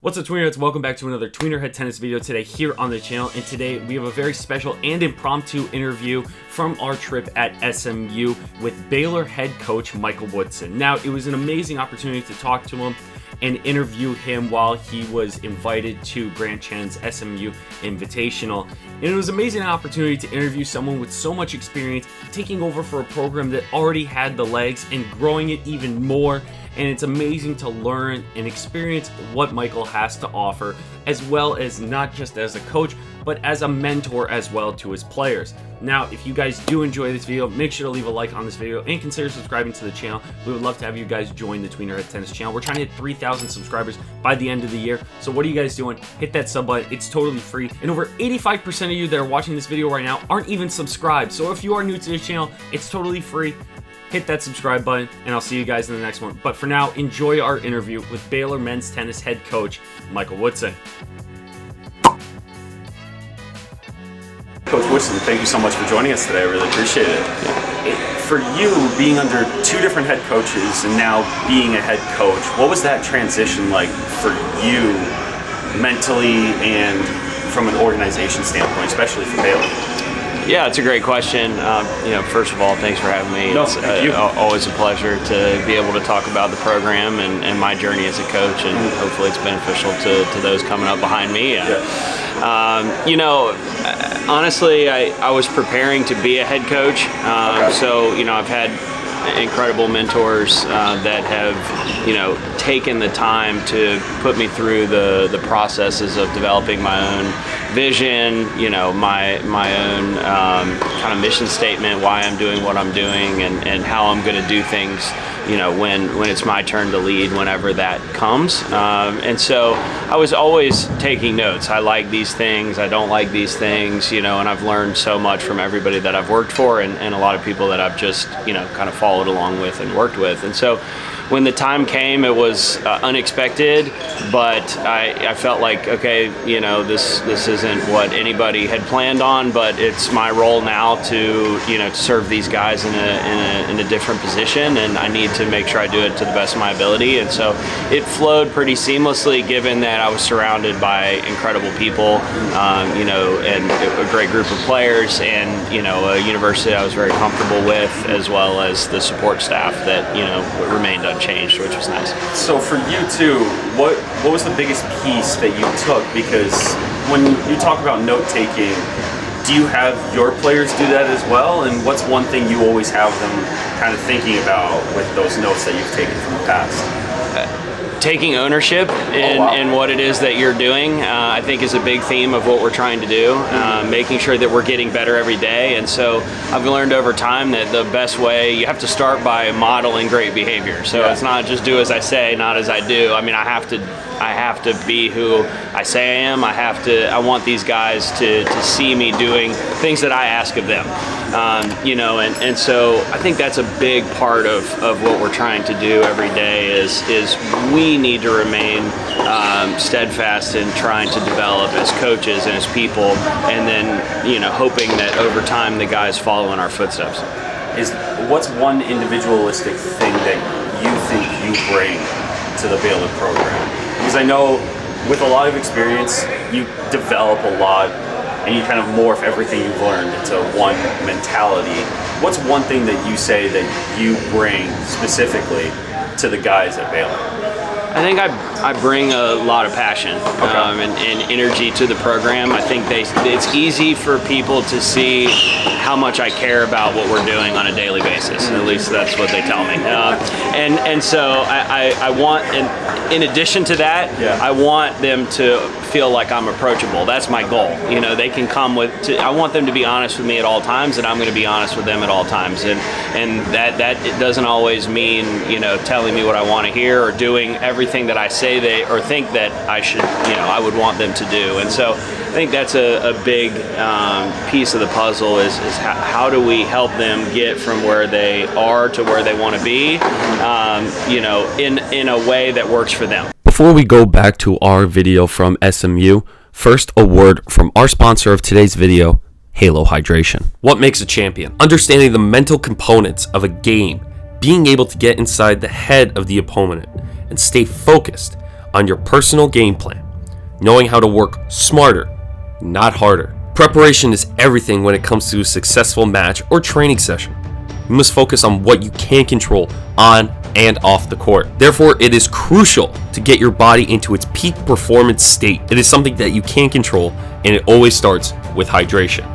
What's up, Tweener? Welcome back to another Tweener Head Tennis video today here on the channel. And today we have a very special and impromptu interview from our trip at SMU with Baylor head coach Michael Woodson. Now, it was an amazing opportunity to talk to him and interview him while he was invited to Grant Chen's SMU Invitational. And it was an amazing opportunity to interview someone with so much experience, taking over for a program that already had the legs and growing it even more. And it's amazing to learn and experience what Michael has to offer, as well as not just as a coach, but as a mentor as well to his players. Now, if you guys do enjoy this video, make sure to leave a like on this video and consider subscribing to the channel. We would love to have you guys join the Tweener Head Tennis channel. We're trying to hit 3,000 subscribers by the end of the year. So what are you guys doing? Hit that sub button. It's totally free. And over 85% of you that are watching this video right now aren't even subscribed. So if you are new to this channel, it's totally free. Hit that subscribe button, and I'll see you guys in the next one. But for now, enjoy our interview with Baylor men's tennis head coach, Michael Woodson. Coach Woodson, thank you so much for joining us today. I really appreciate it. For you, being under two different head coaches and now being a head coach, what was that transition like for you mentally and from an organization standpoint, especially for Baylor? Yeah, it's a great question. First of all, thanks for having me. No, it's always a pleasure to be able to talk about the program and my journey as a coach, and hopefully it's beneficial to those coming up behind me. Honestly, I was preparing to be a head coach, so I've had incredible mentors that have taken the time to put me through the processes of developing my own vision, my own kind of mission statement, why I'm doing what I'm doing, and how I'm going to do things when it's my turn to lead, whenever that comes. And so I was always taking notes. I like these things, I don't like these things, and I've learned so much from everybody that I've worked for and a lot of people that I've just kind of followed along with and worked with. And so when the time came, it was unexpected, but I felt like, okay, this isn't what anybody had planned on, but it's my role now to serve these guys in a different position, and I need to make sure I do it to the best of my ability. And so it flowed pretty seamlessly, given that I was surrounded by incredible people, and a great group of players, and a university I was very comfortable with, as well as the support staff that remained unchanged, which was nice. So for you too, what was the biggest piece that you took? Because when you talk about note taking, do you have your players do that as well? And what's one thing you always have them kind of thinking about with those notes that you've taken from the past? Taking ownership in what it is that you're doing, I think, is a big theme of what we're trying to do, making sure that we're getting better every day. And so I've learned over time that the best way, you have to start by modeling great behavior. So it's not just do as I say, not as I do. I mean, I have to be who I say I am. I want these guys to see me doing things that I ask of them. And so I think that's a big part of what we're trying to do every day is we need to remain steadfast in trying to develop as coaches and as people, and then hoping that over time the guys follow in our footsteps. What's one individualistic thing that you think you bring to the Baylor program? Because I know with a lot of experience, you develop a lot and you kind of morph everything you've learned into one mentality. What's one thing that you say that you bring specifically to the guys at Baylor? I think I bring a lot of passion and energy to the program. I think it's easy for people to see how much I care about what we're doing on a daily basis. At least that's what they tell me. And so I want, and in addition to that, I want them to feel like I'm approachable. That's my goal. They can come I want them to be honest with me at all times, and I'm going to be honest with them at all times. And that it doesn't always mean telling me what I want to hear or doing everything that I say or think that I should, I would want them to do. And so I think that's a big piece of the puzzle is how do we help them get from where they are to where they want to be, in a way that works for them. Before we go back to our video from SMU, first a word from our sponsor of today's video, Halo Hydration. What makes a champion? Understanding the mental components of a game, being able to get inside the head of the opponent and stay focused on your personal game plan, knowing how to work smarter, not harder. Preparation is everything when it comes to a successful match or training session. You must focus on what you can control on and off the court. Therefore, it is crucial to get your body into its peak performance state. It is something that you can control, and it always starts with hydration.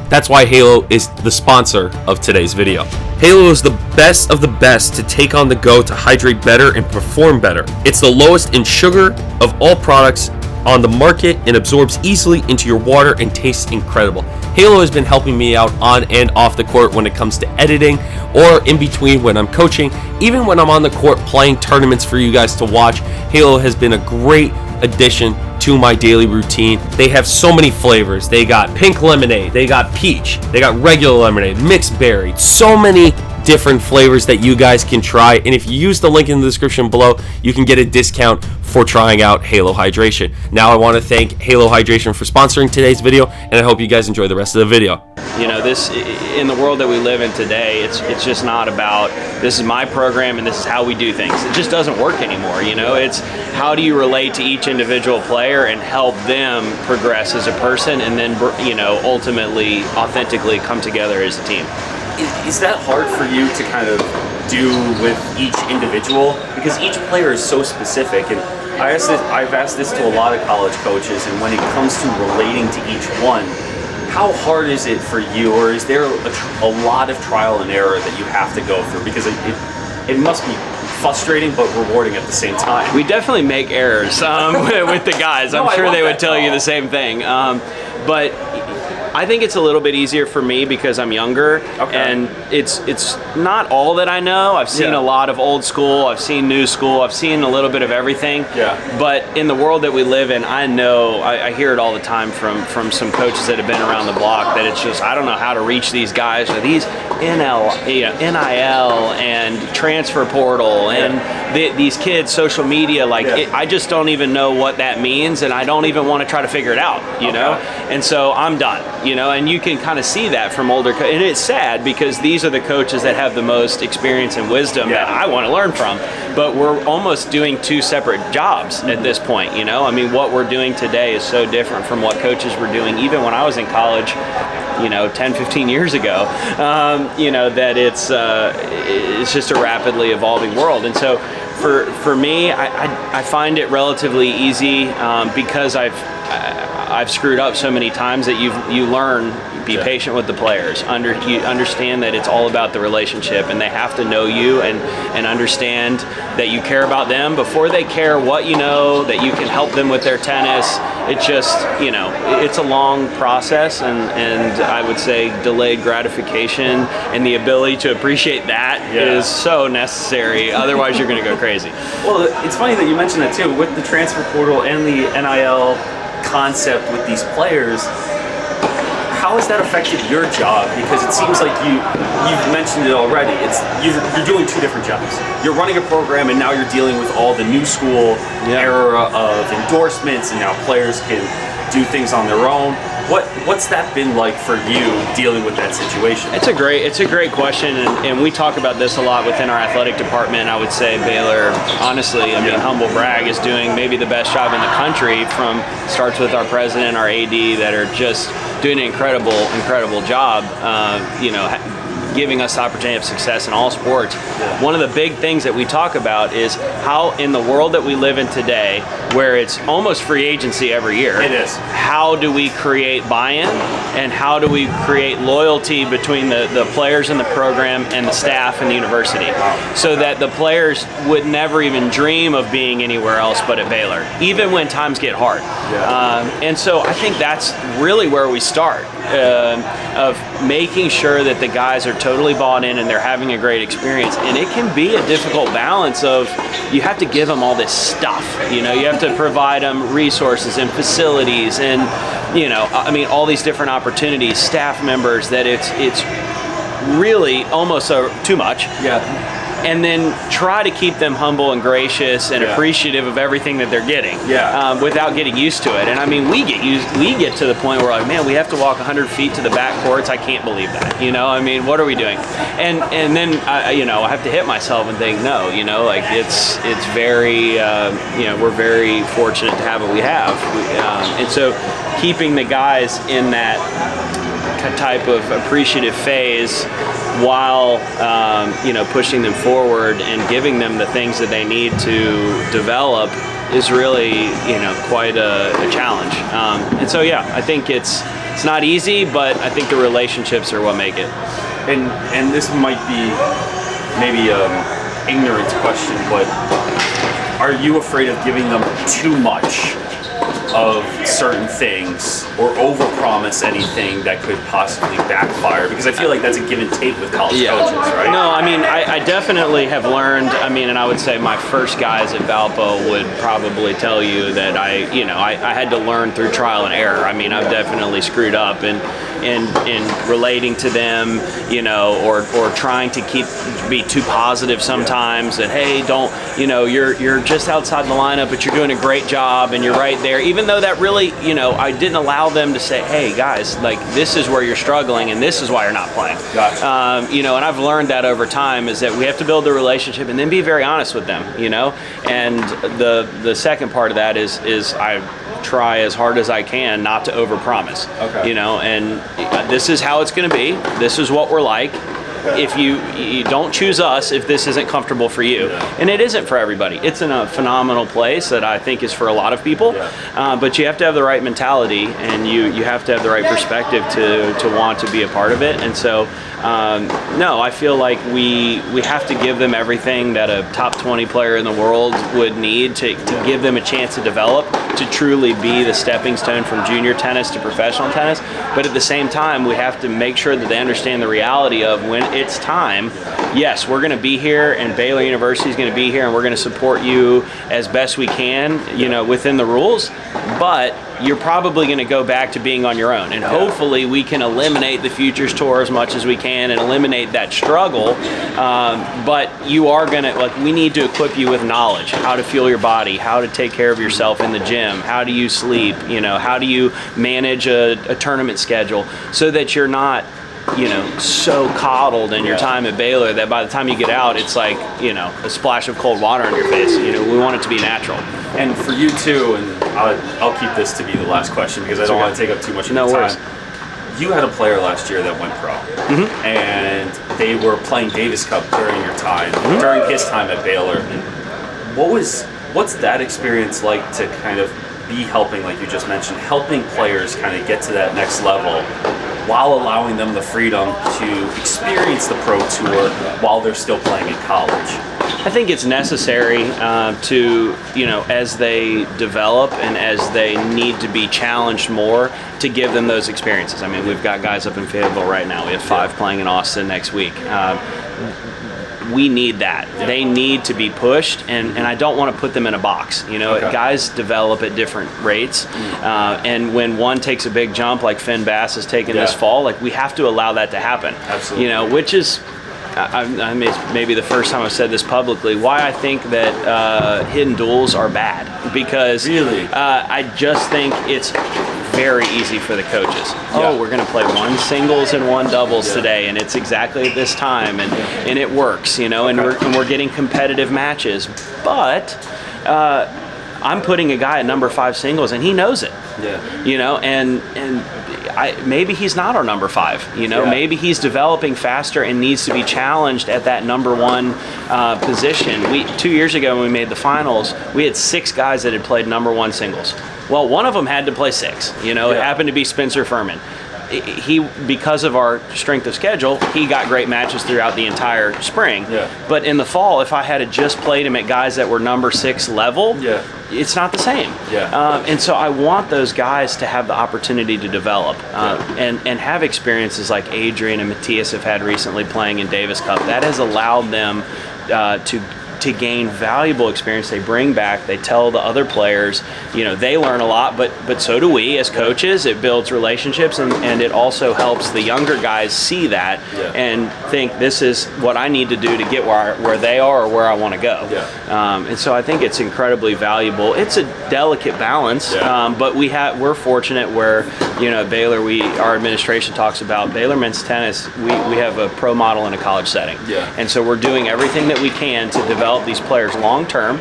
That's why Halo is the sponsor of today's video. Halo is the best of the best to take on the go to hydrate better and perform better. It's the lowest in sugar of all products on the market and absorbs easily into your water and tastes incredible. Halo has been helping me out on and off the court when it comes to editing or in between when I'm coaching. Even when I'm on the court playing tournaments for you guys to watch, Halo has been a great addition to my daily routine. They have so many flavors. They got pink lemonade, they got peach, they got regular lemonade, mixed berry, so many different flavors that you guys can try. And if you use the link in the description below, you can get a discount for trying out Halo Hydration. Now I want to thank Halo Hydration for sponsoring today's video, and I hope you guys enjoy the rest of the video. You know, this, in the world that we live in today, it's just not about this is my program and this is how we do things. It just doesn't work anymore. You know, it's how do you relate to each individual player and help them progress as a person, and then, you know, ultimately authentically come together as a team. Is that hard for you to kind of do with each individual? Because each player is so specific, and I've asked this to a lot of college coaches, and when it comes to relating to each one, how hard is it for you, or is there a lot of trial and error that you have to go through? Because it must be frustrating but rewarding at the same time. We definitely make errors with the guys. I'm sure they would tell you the same thing. But I think it's a little bit easier for me because I'm younger, and it's not all that I know. I've seen a lot of old school, I've seen new school, I've seen a little bit of everything. Yeah. But in the world that we live in, I know, I hear it all the time from some coaches that have been around the block that it's just, I don't know how to reach these guys, or these NIL and transfer portal and these kids, social media, like I just don't even know what that means, and I don't even want to try to figure it out, you know? And so I'm done. You know, and you can kind of see that from older and it's sad because these are the coaches that have the most experience and wisdom that I want to learn from, but we're almost doing two separate jobs at this point, you know? I mean, what we're doing today is so different from what coaches were doing even when I was in college, you know, 10, 15 years ago, you know, that it's just a rapidly evolving world. And so for me, I find it relatively easy because I've screwed up so many times that you learn, be patient with the players. You understand that it's all about the relationship, and they have to know you and understand that you care about them before they care what you know, that you can help them with their tennis. It's just, you know, it's a long process, and I would say delayed gratification and the ability to appreciate that is so necessary. Otherwise, you're going to go crazy. Well, it's funny that you mentioned that too, with the transfer portal and the NIL concept with these players. How has that affected your job? Because it seems like you've mentioned it already. You're doing two different jobs. You're running a program, and now you're dealing with all the new school era of endorsements, and now players can do things on their own. What's that been like for you dealing with that situation? It's a great question, and we talk about this a lot within our athletic department. I would say Baylor, honestly, I mean, humble brag, is doing maybe the best job in the country. Starts with our president, our AD, that are just doing an incredible job. You know, giving us the opportunity of success in all sports. One of the big things that we talk about is how in the world that we live in today, where it's almost free agency every year, it is. How do we create buy-in, and how do we create loyalty between the players in the program and the staff and the university, so that the players would never even dream of being anywhere else but at Baylor, even when times get hard. And so I think that's really where we start, of making sure that the guys are totally bought in and they're having a great experience. And it can be a difficult balance of, you have to give them all this stuff, you know, you have to provide them resources and facilities and, you know, I mean, all these different opportunities, staff members, that it's really almost too much. and then try to keep them humble and gracious and appreciative of everything that they're getting, without getting used to it. And I mean, we get to the point where like, man, we have to walk 100 feet to the back courts. I can't believe that. I mean, what are we doing? And then I have to hit myself and think, no, like it's very, we're very fortunate to have what we have. And so keeping the guys in that type of appreciative phase while pushing them forward and giving them the things that they need to develop is really quite a challenge. And so I think it's not easy, but I think the relationships are what make it. And this might be maybe ignorant question, but are you afraid of giving them too much of certain things or overpromise anything that could possibly backfire? Because I feel like that's a give and take with college coaches, right? No, I mean, I definitely have learned. I mean, and I would say my first guys at Valpo would probably tell you that I had to learn through trial and error. I mean, I've definitely screwed up in relating to them, or trying to be too positive sometimes. And hey, don't, you're just outside the lineup, but you're doing a great job and you're right there. Even though that really, I didn't allow them to say, hey guys, like this is where you're struggling and this is why you're not playing. Gotcha. And I've learned that over time is that we have to build the relationship and then be very honest with them, And the second part of that is I try as hard as I can not to overpromise. Okay. And this is how it's going to be. This is what we're like. If you don't choose us if this isn't comfortable for you. And it isn't for everybody. It's in a phenomenal place that I think is for a lot of people. But you have to have the right mentality and you have to have the right perspective to want to be a part of it. And so no, I feel like we have to give them everything that a top 20 player in the world would need to give them a chance to develop, to truly be the stepping stone from junior tennis to professional tennis. But at the same time, we have to make sure that they understand the reality of when it's time. Yes, we're going to be here and Baylor University is going to be here and we're going to support you as best we can, within the rules. But you're probably going to go back to being on your own. And hopefully we can eliminate the Futures Tour as much as we can and eliminate that struggle. But you are going to, we need to equip you with knowledge, how to fuel your body, how to take care of yourself in the gym, how do you sleep, how do you manage a tournament schedule so that you're not, so coddled in your time at Baylor that by the time you get out, it's like, a splash of cold water on your face. We want it to be natural. And for you too, and I'll keep this to be the last question because I don't want to take up too much of your time. You had a player last year that went pro, and they were playing Davis Cup during your time, during his time at Baylor. What's that experience like to kind of be helping, like you just mentioned, helping players kind of get to that next level while allowing them the freedom to experience the pro tour while they're still playing in college? I think it's necessary to, as they develop and as they need to be challenged more, to give them those experiences. I mean, we've got guys up in Fayetteville right now. We have 5 playing in Austin next week. We need that. They need to be pushed, and I don't want to put them in a box. Guys develop at different rates, and when one takes a big jump like Finn Bass has taken this fall, we have to allow that to happen. Absolutely. Which is, I mean, maybe the first time I've said this publicly, why I think that hidden duels are bad. Because I just think it's very easy for the coaches. Oh, we're going to play 1 singles and 1 doubles today, and it's exactly at this time, and it works, and we're getting competitive matches. But I'm putting a guy at number 5 singles, and he knows it. And maybe he's not our number 5. Maybe he's developing faster and needs to be challenged at that number 1 position. 2 years ago when we made the finals, we had 6 guys that had played number 1 singles. Well, one of them had to play 6. It happened to be Spencer Furman. He, because of our strength of schedule, he got great matches throughout the entire spring. But in the fall, if I had just played him at guys that were number 6 level, it's not the same. And so I want those guys to have the opportunity to develop and have experiences like Adrian and Matthias have had recently playing in Davis Cup. That has allowed them to to gain valuable experience. They bring back, they tell the other players, they learn a lot, but so do we as coaches. It builds relationships, and it also helps the younger guys see that and think, this is what I need to do to get where they are or where I want to go. And so I think it's incredibly valuable. It's a delicate balance, but we're fortunate where, at Baylor, our administration talks about Baylor men's tennis. We have a pro model in a college setting. And so we're doing everything that we can to develop these players long term.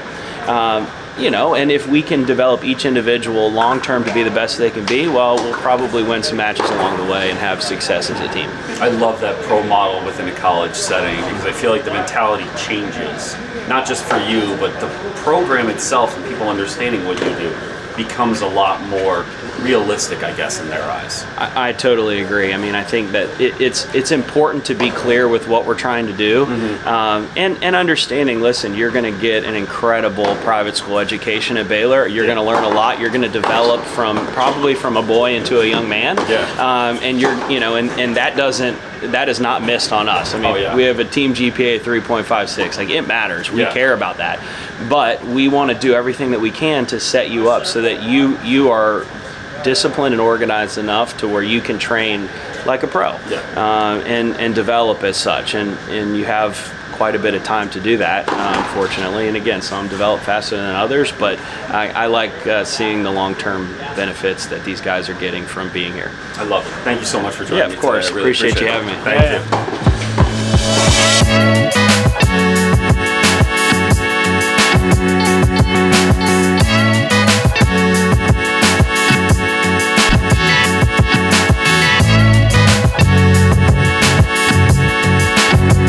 And if we can develop each individual long term to be the best they can be, well, we'll probably win some matches along the way and have success as a team. I love that pro model within a college setting, because I feel like the mentality changes, not just for you, but the program itself and people understanding what you do becomes a lot more realistic, I guess, in their eyes. I totally agree. I mean, I think that it's important to be clear with what we're trying to do, and understanding, listen, you're going to get an incredible private school education at Baylor. You're going to learn a lot. You're going to develop probably from a boy into a young man. And and that is not missed on us. I mean, we have a team GPA 3.56. Like, it matters. We care about that. But we want to do everything that we can to set you up so that you are disciplined and organized enough to where you can train like a pro and develop as such. And you have quite a bit of time to do that, fortunately. And again, some develop faster than others, but I like seeing the long-term benefits that these guys are getting from being here. I love it. Thank you so much for joining me. Yeah, of course. Really appreciate you having me. Thank you.